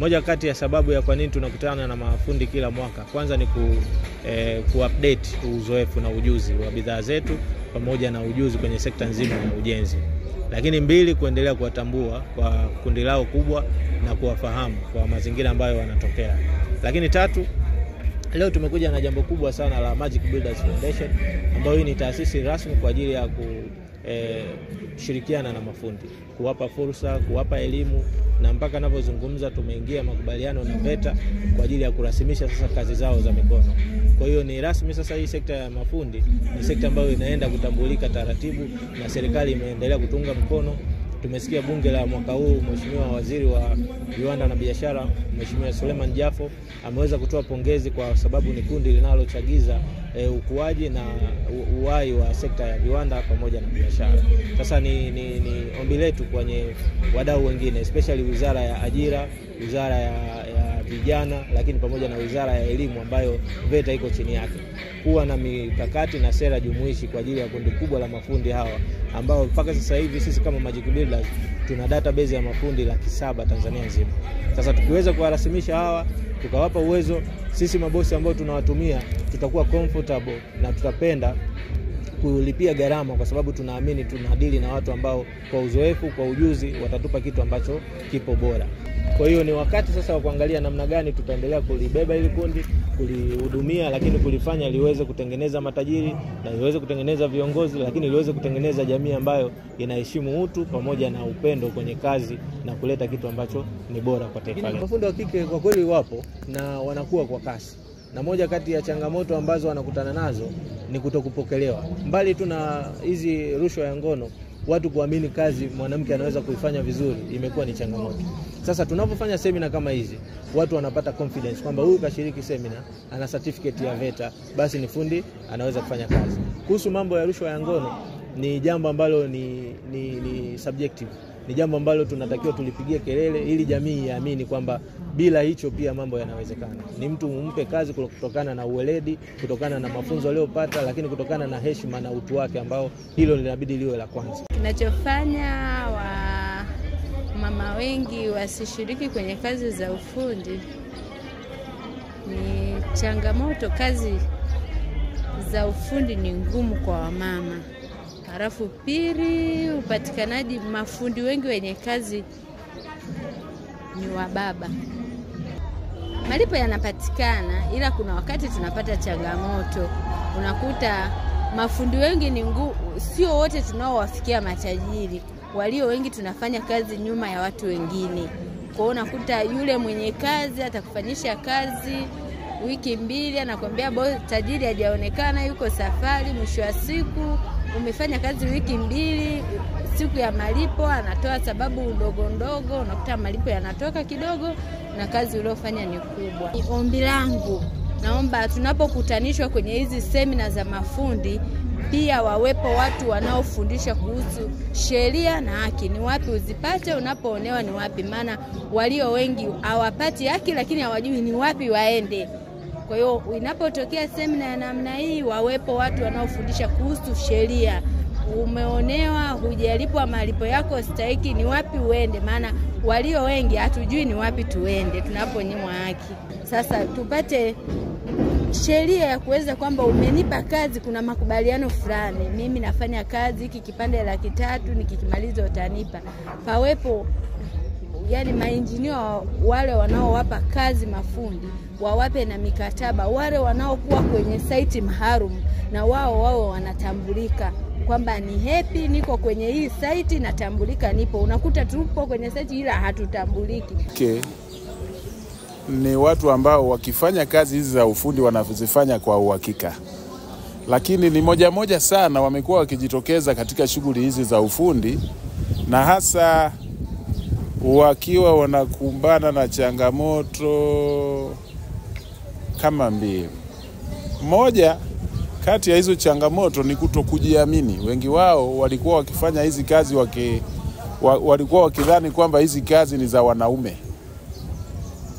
Moja kati ya sababu ya kwa nini tunakutana na mafundi kila mwaka, kwanza ni kuupdate uzoefu na ujuzi wa bidhaa zetu pamoja na ujuzi kwenye sekta nzima ya ujenzi. Lakini mbili, kuendelea kuwatambua kwa kundi lao kubwa na kuwafahamu kwa mazingira ambayo wanatokea. Lakini tatu, leo tumekuja na jambo kubwa sana la Magic Builders Foundation, ambayo hii ni taasisi rasmi kwa ajili ya kushirikiana na mafundi, kuwapa fursa, kuwapa elimu, na mpaka ninapozungumza tumeingia makubaliano na VETA kwa ajili ya kurasimisha sasa kazi zao za mikono. Kwa hiyo ni rasmi sasa hii sekta ya mafundi ni sekta ambayo inaenda kutambulika taratibu na serikali imeendelea kutunga mkono. Tumesikia bunge la mwaka huu, Mheshimiwa Waziri wa Viwanda na Biashara, Mheshimiwa Suleiman Jafo ameweza kutoa pongezi kwa sababu ni kundi linalochagiza ukuaji na uhai wa sekta ya viwanda pamoja na biashara. Sasa ni ombi letu kwenye wadau wengine, especially Wizara ya Ajira, Wizara ya Vijana, lakini pamoja na Wizara ya Elimu ambayo VETA iko chini yake, kuwa na mikakati na sera jumuishi kwa ajili ya kundi kubwa la mafundi hawa ambao mpaka sasa hivi sisi kama Magic Builders tuna database ya mafundi 700,000 Tanzania nzima. Sasa tukiweza kuwarasimisha hawa, tukawapa uwezo, sisi mabosi ambao tunawatumia tutakuwa comfortable na tutapenda kulipia gharama, kwa sababu tunaamini tunadili na watu ambao kwa uzoefu, kwa ujuzi watatupa kitu ambacho kipo bora. Kwa hiyo ni wakati sasa wa kuangalia namna gani tutaendelea kulibeba ili kundi, kulihudumia, lakini kulifanya liweze kutengeneza matajiri na liweze kutengeneza viongozi, lakini liweze kutengeneza jamii ambayo inaheshimu utu pamoja na upendo kwenye kazi na kuleta kitu ambacho ni bora kwa taifa letu. Mafundi wa kike kwa kweli wapo na wanakuwa kwa kasi. Na moja kati ya changamoto ambazo wanakutana nazo ni kutokupokelewa. Mbali tu na hizi rushwa ya ngono, watu kuamini kazi mwanamke anaweza kuifanya vizuri imekuwa ni changamoto. Sasa tunapofanya semina kama hizi, watu wanapata confidence kwamba huyu kashiriki semina, ana certificate ya VETA, basi ni fundi anaweza kufanya kazi. Kuhusu mambo ya rushwa ya ngono, ni jambo ambalo ni subjective. Ni jambo ambalo tunatakiwa tulipigie kelele ili jamii iamini kwamba bila hicho pia mambo yanawezekana. Ni mtu umpe kazi kutokana na uweledi, kutokana na mafunzo aliyopata, lakini kutokana na heshima na utu wake, ambao hilo linabidi liwe la kwanza. Kinachofanya mama wengi wasishiriki kwenye kazi za ufundi ni changamoto. Kazi za ufundi ni ngumu kwa wamama. Halafu pili, upatikanaji, mafundi wengi wenye kazi ni wa baba. Malipo yanapatikana, ila kuna wakati tunapata changamoto. Unakuta mafundi wengi ni sio wote tunaowafikia matajiri. Walio wengi tunafanya kazi nyuma ya watu wengine. Kwa hiyo unakuta yule mwenye kazi atakufanyisha kazi wiki 2, anakuambia tajiri hajaonekana, yuko safari. Mwisho wa siku umefanya kazi wiki 2, siku ya malipo anatoa sababu ndogo ndogo, unakuta malipo yanatoka kidogo na kazi uliyofanya ni kubwa. Ombi langu, naomba tunapokutanishwa kwenye hizi semina za mafundi, pia wawepo watu wanaofundisha kuhusu sheria na haki. Ni wapi uzipate, unapoonewa ni wapi, maana walio wengi hawapati haki lakini hawajui ni wapi waende. Kwa hiyo inapotokea semina ya namna hii, wawepo watu wanaofundisha kuhusu sheria. Umeonewa, hujalipwa malipo yako stahiki, ni wapi uende, maana walio wengi hatujui ni wapi tuende tunaponyimwa haki. Sasa tupate sheria ya kuweza kwamba umenipa kazi, kuna makubaliano fulani, mimi nafanya kazi hiki kipande 300, nikikimaliza utanipa. Pawepo yani mainjinia wale wanaowapa kazi mafundi, wawape na mikataba. Wale wanaokuwa kwenye site maalum, na wao wanatambulika kwamba ni happy, niko kwenye hii site, natambulika nipo. Unakuta tupo kwenye site ila hatutambuliki. Ni watu ambao wakifanya kazi hizi za ufundi wanazifanya kwa uhakika. Lakini ni moja sana wamekuwa wakijitokeza katika shughuli hizi za ufundi, na hasa wakiwa wanakumbana na changamoto kama mbili. Moja kati ya hizo changamoto ni kutokujiamini. Wengi wao walikuwa wakifanya hizi kazi walikuwa wakidhani kwamba hizi kazi ni za wanaume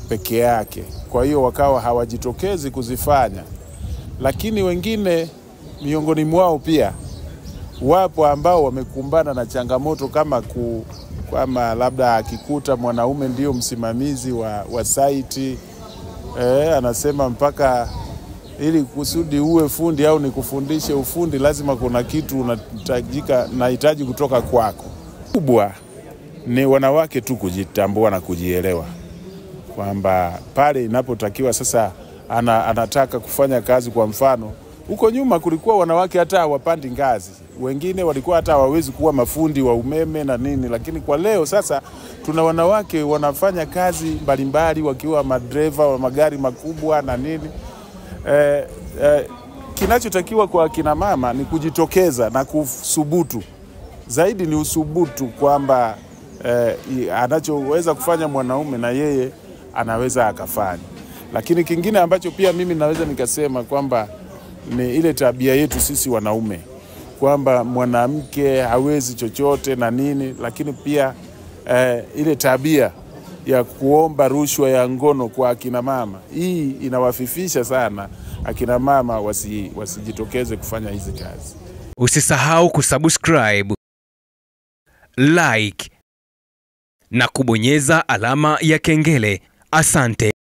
peke yake. Kwa hiyo wakawa hawajitokezi kuzifanya. Lakini wengine miongoni mwao pia wapo ambao wamekumbana na changamoto kama kwamba labda akikuta mwanaume ndio msimamizi wa site, anasema mpaka ili kusudi uwe fundi au nikufundishe ufundi lazima kuna kitu nahitaji kutoka kwako. Kubwa ni wanawake tu kujitambua na kujielewa kwamba pale inapotakiwa sasa anataka kufanya kazi. Kwa mfano, huko nyuma kulikuwa wanawake hata hawapandi ngazi, wengine walikuwa hata hawawezi kuwa mafundi wa umeme na nini, lakini kwa leo sasa tuna wanawake wanafanya kazi mbalimbali wakiwa madereva wa magari makubwa na nini. Kinachotakiwa kwa kina mama ni kujitokeza na kusubutu. Zaidi ni usubutu kwamba anachoweza kufanya mwanaume na yeye anaweza akafanya. Lakini kingine ambacho pia mimi naweza nikasema kwamba ni ile tabia yetu sisi wanaume kwamba mwanamke hawezi chochote na nini, lakini pia ile tabia ya kuomba rushwa ya ngono kwa akina mama, hii inawafifisha sana akina mama wasijitokeze kufanya hizi kazi. Usisahau kusubscribe, like na kubonyeza alama ya kengele. Asante.